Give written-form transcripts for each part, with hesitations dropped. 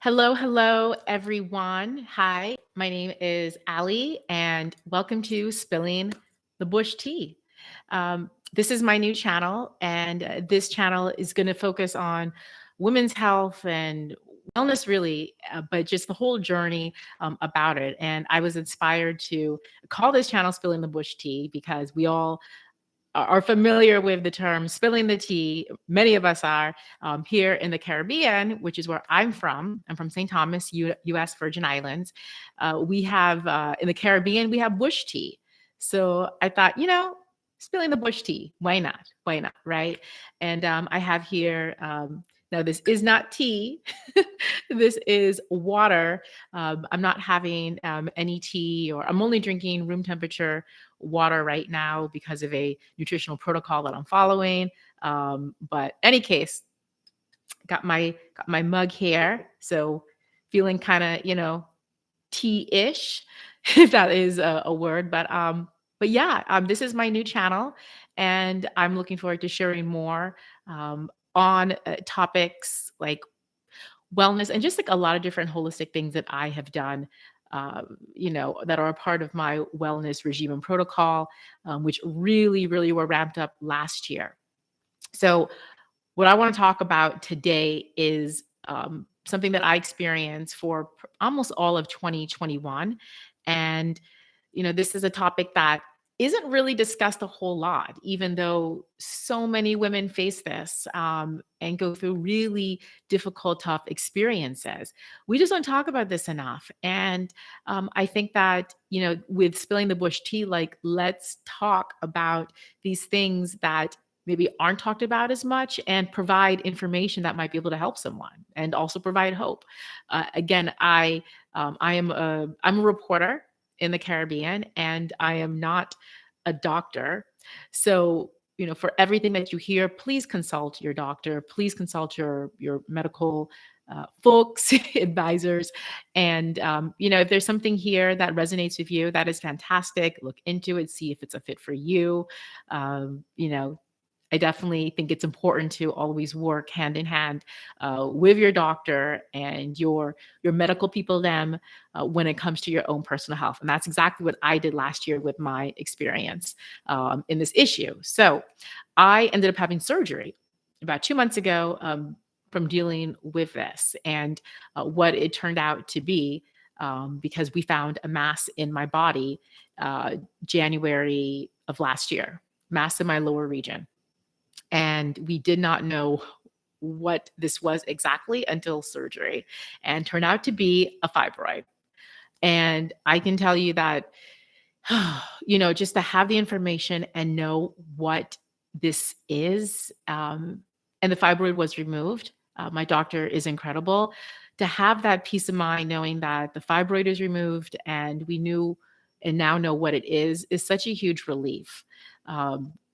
Hello, hello, everyone. Hi, my name is Ali, and welcome to Spilling the Bush Tea. This is my new channel, and this channel is going to focus on women's health and wellness, really, but just the whole journey about it. And I was inspired to call this channel Spilling the Bush Tea because we all are familiar with the term spilling the tea. Many of us are here in the Caribbean, which is where I'm from. I'm from St. Thomas, U.S. Virgin Islands. We have in the Caribbean, we have bush tea. So I thought, spilling the bush tea. Why not? Why not? Right. And I have here. Now, this is not tea. This is water. I'm not having any tea, or I'm only drinking room temperature water right now because of a nutritional protocol that I'm following. But any case, got my mug here, so feeling kind of tea-ish, if that is a word. But yeah, this is my new channel, and I'm looking forward to sharing more on topics like wellness and just like a lot of different holistic things that I have done, that are a part of my wellness regime and protocol, which really, really were ramped up last year. So, what I want to talk about today is something that I experienced for almost all of 2021. And this is a topic that isn't really discussed a whole lot, even though so many women face this and go through really difficult, tough experiences. We just don't talk about this enough. And I think that, with spilling the bush tea, like, let's talk about these things that maybe aren't talked about as much and provide information that might be able to help someone and also provide hope. Again, I'm a reporter in the Caribbean, and I am not a doctor. So, for everything that you hear, please consult your doctor. Please consult your medical folks, advisors, and if there's something here that resonates with you, that is fantastic. Look into it, see if it's a fit for you. Um, you know, I definitely think it's important to always work hand in hand with your doctor and your medical people them when it comes to your own personal health. And that's exactly what I did last year with my experience in this issue. So I ended up having surgery about 2 months ago from dealing with this, and what it turned out to be, because we found a mass in my body January of last year, mass in my lower region. And we did not know what this was exactly until surgery, and turned out to be a fibroid. And I can tell you that, just to have the information and know what this is, and the fibroid was removed. My doctor is incredible. To have that peace of mind knowing that the fibroid is removed and we knew and now know what it is such a huge relief.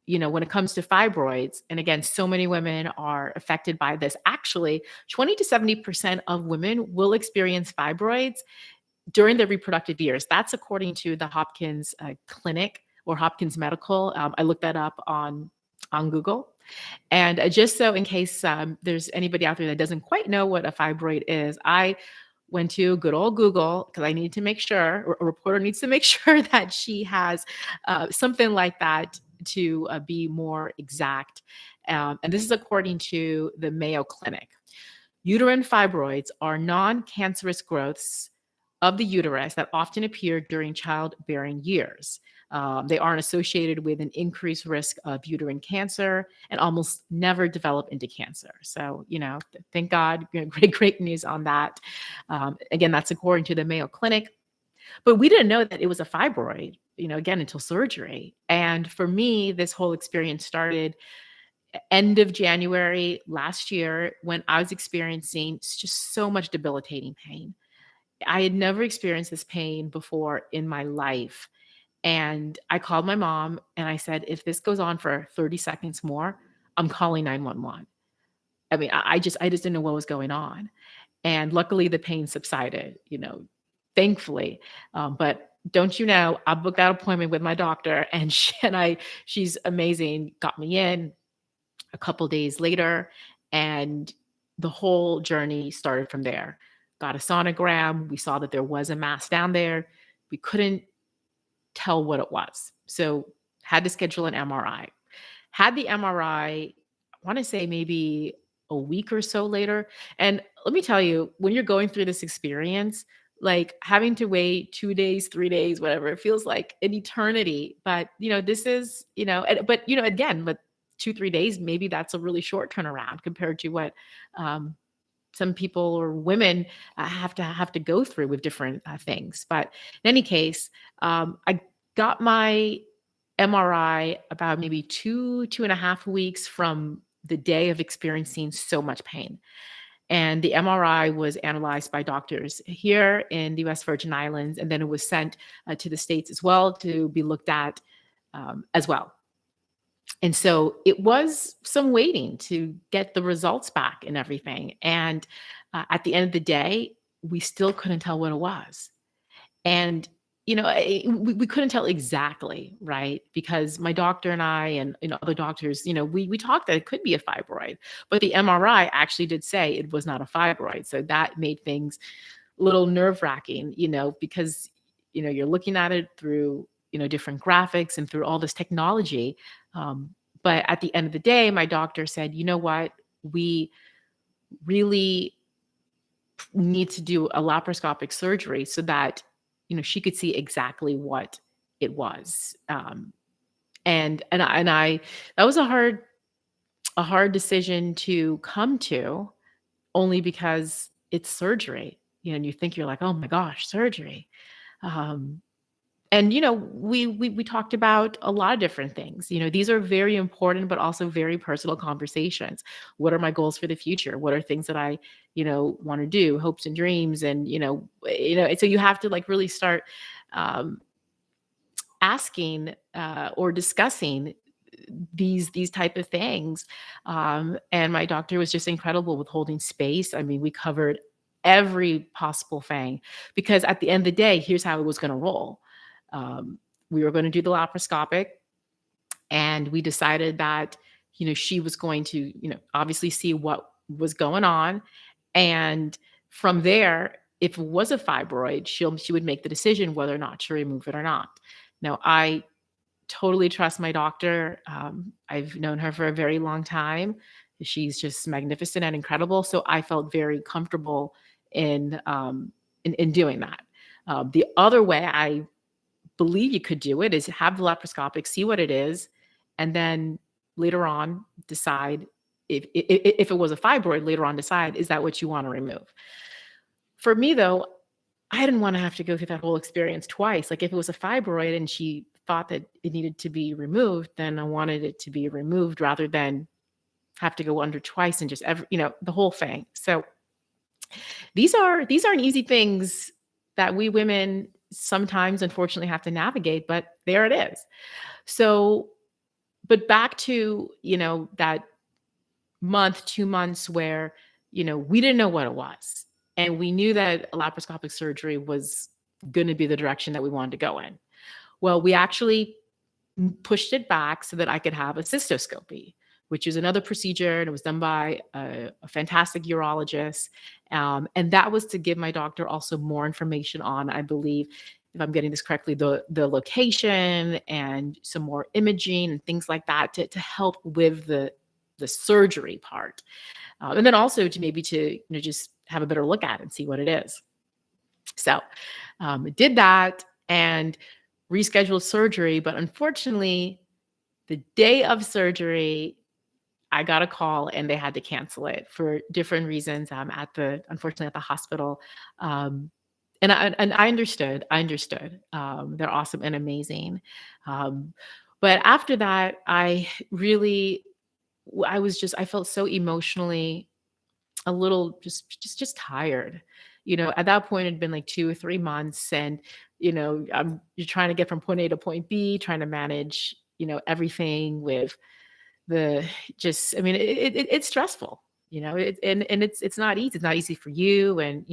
When it comes to fibroids, and again, so many women are affected by this. Actually, 20 to 70% of women will experience fibroids during their reproductive years. That's according to the Hopkins Clinic or Hopkins Medical. I looked that up on Google. And just so in case there's anybody out there that doesn't quite know what a fibroid is, I went to good old Google because I need to make sure, or a reporter needs to make sure that she has something like that to be more exact. And this is according to the Mayo Clinic. Uterine fibroids are non-cancerous growths of the uterus that often appear during childbearing years. They aren't associated with an increased risk of uterine cancer and almost never develop into cancer. So, thank God, great news on that. Again, that's according to the Mayo Clinic. But we didn't know that it was a fibroid, again, until surgery. And for me, this whole experience started end of January last year when I was experiencing just so much debilitating pain. I had never experienced this pain before in my life. And I called my mom and I said, if this goes on for 30 seconds more, I'm calling 911. I mean, I just didn't know what was going on. And luckily the pain subsided, thankfully. But don't you know, I booked that appointment with my doctor, and she's amazing, got me in a couple days later, and the whole journey started from there. got a sonogram. We saw that there was a mass down there. We couldn't tell what it was. So had to schedule an MRI. Had the MRI, I want to say maybe a week or so later. And let me tell you, when you're going through this experience, like having to wait 2 days, 3 days, whatever, it feels like an eternity. But, this is, but, again, but 2, 3 days, maybe that's a really short turnaround compared to what um, some people or women have to go through with different things. But in any case, I got my MRI about maybe 2.5 weeks from the day of experiencing so much pain. And the MRI was analyzed by doctors here in the US Virgin Islands, and then it was sent to the States as well to be looked at as well. And so it was some waiting to get the results back and everything. And at the end of the day, we still couldn't tell what it was. And we couldn't tell exactly, right? Because my doctor and I and other doctors, we talked that it could be a fibroid, but the MRI actually did say it was not a fibroid. So that made things a little nerve wracking, because you're looking at it through different graphics and through all this technology. But at the end of the day, my doctor said, you know what, we really need to do a laparoscopic surgery so that she could see exactly what it was. And I that was a hard decision to come to, only because it's surgery. And you think, you're like, oh my gosh, surgery. Um, and we talked about a lot of different things. These are very important but also very personal conversations. What are my goals for the future? What are things that I want to do, hopes and dreams? And so you have to like really start um, asking or discussing these type of things. And my doctor was just incredible with holding space. I mean, we covered every possible thing, because at the end of the day, here's how it was going to roll. um, we were going to do the laparoscopic, and we decided that she was going to obviously see what was going on, and from there, if it was a fibroid, she would make the decision whether or not to remove it or not. Now, I totally trust my doctor. I've known her for a very long time. She's just magnificent and incredible. So I felt very comfortable in doing that. The other way I believe you could do it is have the laparoscopic, see what it is, and then later on decide if it was a fibroid. Later on, decide, is that what you want to remove? For me, though, I didn't want to have to go through that whole experience twice. Like if it was a fibroid and she thought that it needed to be removed, then I wanted it to be removed rather than have to go under twice and just the whole thing. So these aren't easy things that we women sometimes unfortunately have to navigate, but there it is. So, but back to, that month, 2 months where, we didn't know what it was. And we knew that laparoscopic surgery was going to be the direction that we wanted to go in. Well, we actually pushed it back so that I could have a cystoscopy, which is another procedure, and it was done by a fantastic urologist. And that was to give my doctor also more information on, I believe, if I'm getting this correctly, the location and some more imaging and things like that to help with the surgery part. And then also to maybe to just have a better look at it and see what it is. So did that and rescheduled surgery. But unfortunately, the day of surgery, I got a call and they had to cancel it for different reasons. Unfortunately at the hospital. And I understood. They're awesome and amazing. But after that, I felt so emotionally a little just tired. At that point, it'd been like 2 or 3 months, and you're trying to get from point A to point B, trying to manage everything with I mean, it's stressful. And it's not easy. It's not easy for you, and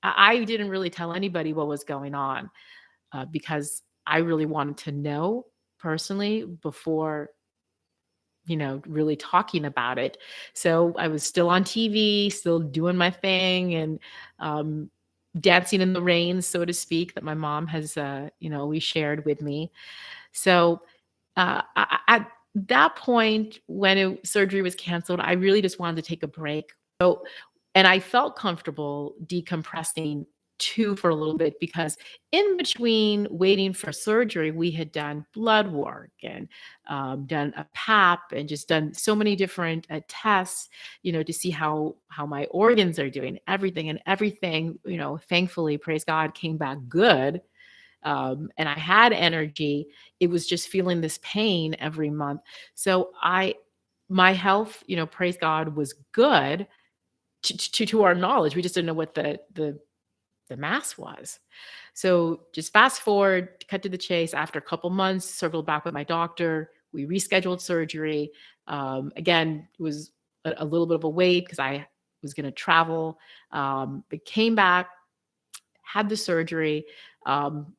I didn't really tell anybody what was going on because I really wanted to know personally before really talking about it. So I was still on TV, still doing my thing, and um, dancing in the rain, so to speak, that my mom has, always shared with me. So at that point, when surgery was canceled, I really just wanted to take a break. So, and I felt comfortable decompressing too for a little bit because in between waiting for surgery, we had done blood work and done a PAP and just done so many different tests, to see how my organs are doing, everything. Thankfully, praise God, came back good, and I had energy. It was just feeling this pain every month. So my health, praise God, was good to our knowledge. We just didn't know what the mass was. So just fast forward, cut to the chase. After a couple months, circled back with my doctor. We rescheduled surgery. Again, it was a little bit of a wait because I was going to travel. But came back, had the surgery,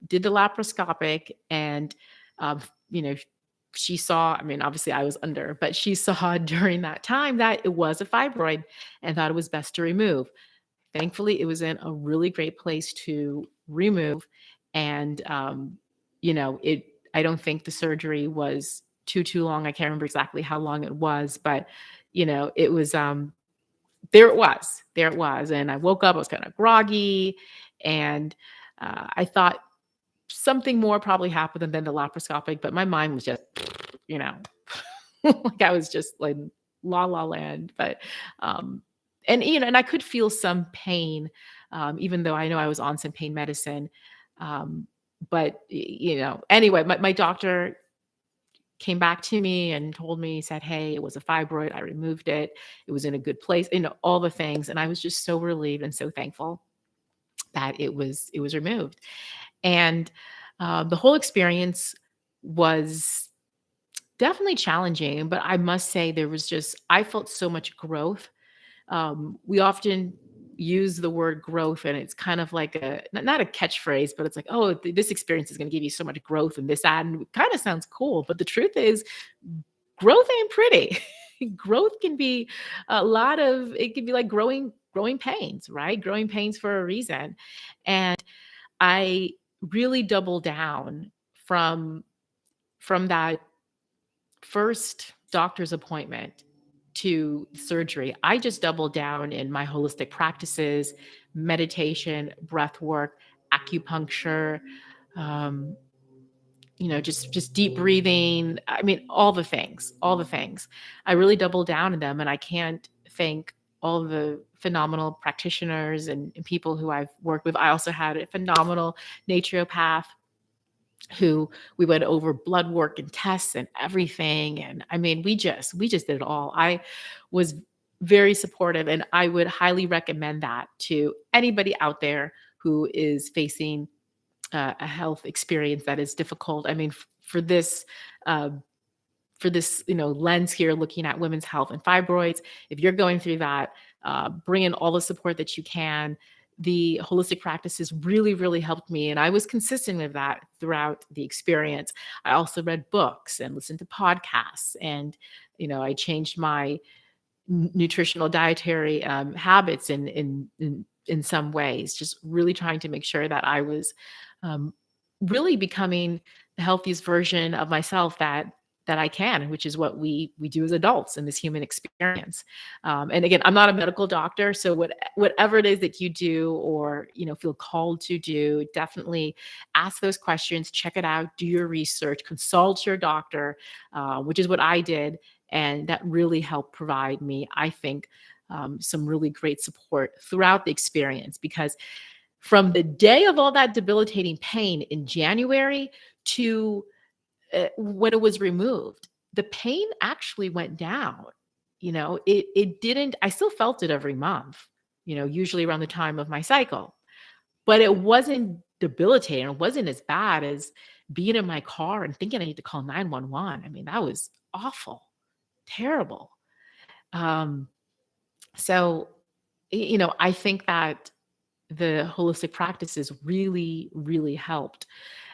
did the laparoscopic, and um, you know, she saw. I mean, obviously, I was under, but she saw during that time that it was a fibroid, and thought it was best to remove. Thankfully, it was in a really great place to remove, and it. I don't think the surgery was too long. I can't remember exactly how long it was, but it was. There it was, and I woke up. I was kind of groggy, and I thought something more probably happened than the laparoscopic, but my mind was just, you know, like I was just like la la land. But and I could feel some pain, even though I know I was on some pain medicine. Um, but anyway, my doctor came back to me and told me, said, "Hey, it was a fibroid. I removed it. It was in a good place." All the things, and I was just so relieved and so thankful that it was removed. And the whole experience was definitely challenging, but I must say I felt so much growth. We often use the word growth, and it's kind of like not a catchphrase, but it's like, oh, this experience is going to give you so much growth and this, that, and it kind of sounds cool. But the truth is, growth ain't pretty. Growth can be it can be like growing pains, right? Growing pains for a reason. And I really doubled down from that first doctor's appointment to surgery. I just doubled down in my holistic practices, meditation, breath work, acupuncture, um, just deep breathing. I mean, all the things, all the things. I really doubled down in them, and I can't thank all the phenomenal practitioners and people who I've worked with. I also had a phenomenal naturopath who we went over blood work and tests and everything. And I mean, we just did it all. I was very supportive, and I would highly recommend that to anybody out there who is facing a health experience that is difficult. I mean, uh, for this lens here, looking at women's health and fibroids, if you're going through that, bring in all the support that you can. The holistic practices really, really helped me, and I was consistent with that throughout the experience. I also read books and listened to podcasts, and I changed my nutritional dietary habits in some ways, just really trying to make sure that I was um, really becoming the healthiest version of myself that I can, which is what we do as adults in this human experience. And again, I'm not a medical doctor, so whatever it is that you do or feel called to do, definitely ask those questions, check it out, do your research, consult your doctor, which is what I did, and that really helped provide me, I think, some really great support throughout the experience. Because from the day of all that debilitating pain in January to when it was removed, the pain actually went down. It didn't. I still felt it every month. Usually around the time of my cycle, but it wasn't debilitating. It wasn't as bad as being in my car and thinking I need to call 911. I mean, that was awful, terrible. Um, so, I think that the holistic practices really, really helped.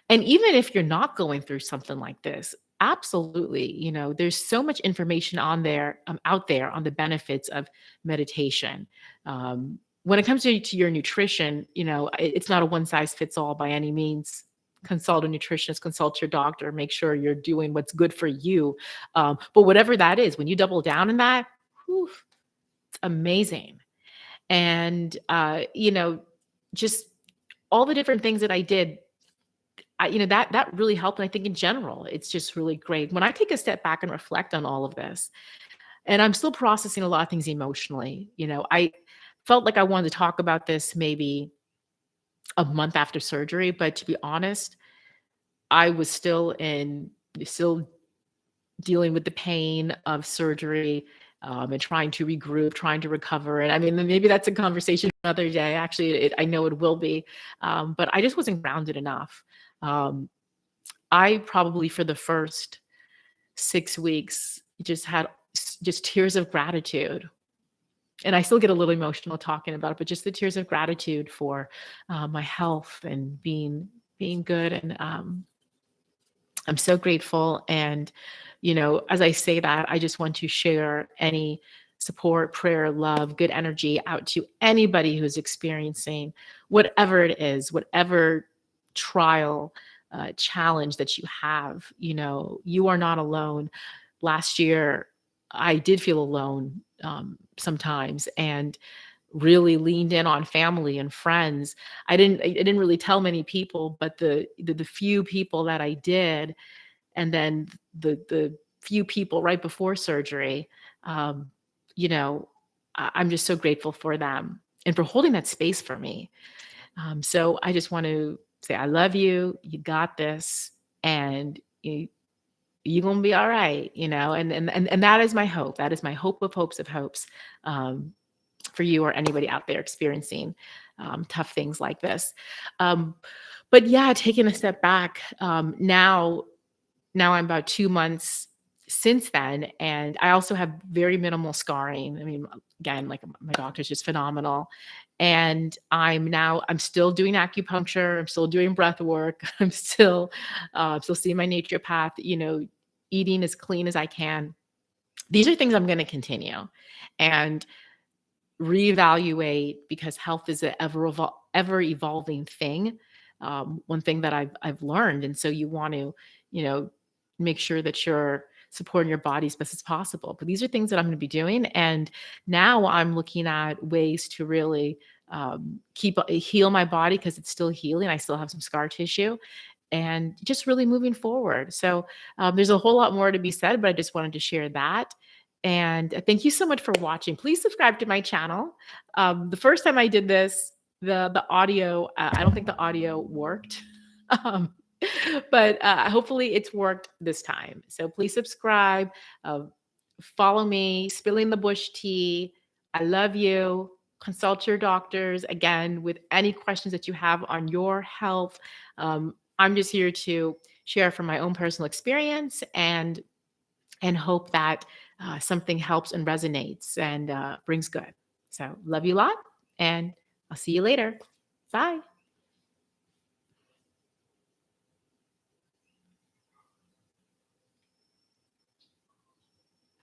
And even if you're not going through something like this, Absolutely. There's so much information out there on the benefits of meditation. When it comes to your nutrition, it's not a one size fits all by any means. Consult a nutritionist, consult your doctor, make sure you're doing what's good for you. But whatever that is, when you double down in that, whew, it's amazing. And, just all the different things that I did, that really helped. And I think in general, it's just really great. When I take a step back and reflect on all of this, and I'm still processing a lot of things emotionally, I felt like I wanted to talk about this maybe a month after surgery, but to be honest, I was still dealing with the pain of surgery, and trying to regroup, trying to recover. And I mean, maybe that's a conversation for another day. Actually, I know it will be, but I just wasn't grounded enough. Um, I probably for the first 6 weeks just had just tears of gratitude. And I still get a little emotional talking about it, but just the tears of gratitude for my health and being good. And I'm so grateful. And, as I say that, I just want to share any support, prayer, love, good energy out to anybody who's experiencing whatever it is, whatever trial, challenge that you have. You are not alone. Last year, I did feel alone sometimes, and really leaned in on family and friends. I didn't really tell many people, but the few people that I did, and then the few people right before surgery, um, you know, I'm just so grateful for them and for holding that space for me. So I just want to say, I love you. You got this, and you're gonna be all right. And that is my hope. That is my hope of hopes of hopes. Um, for you or anybody out there experiencing tough things like this. Um, but yeah, taking a step back, now I'm about 2 months since then, and I also have very minimal scarring. I mean, again, like my doctor's just phenomenal. And I'm still doing acupuncture. I'm still doing breath work. I'm still seeing my naturopath, eating as clean as I can. These are things I'm going to continue. And reevaluate, because health is an ever evolving thing. One thing that I've learned, and so you want to, you know, make sure that you're supporting your body as best as possible. But these are things that I'm going to be doing, and now I'm looking at ways to really heal my body, because it's still healing. I still have some scar tissue, and just really moving forward. So there's a whole lot more to be said, but I just wanted to share that. And thank you so much for watching. Please subscribe to my channel. The first time I did this, the audio, I don't think the audio worked. Um, but hopefully it's worked this time. So please subscribe, uh, follow me, Spilling the Bush Tea. I love you. Consult your doctors again with any questions that you have on your health. I'm just here to share from my own personal experience, and hope that something helps and resonates and brings good. So love you a lot, and I'll see you later. Bye.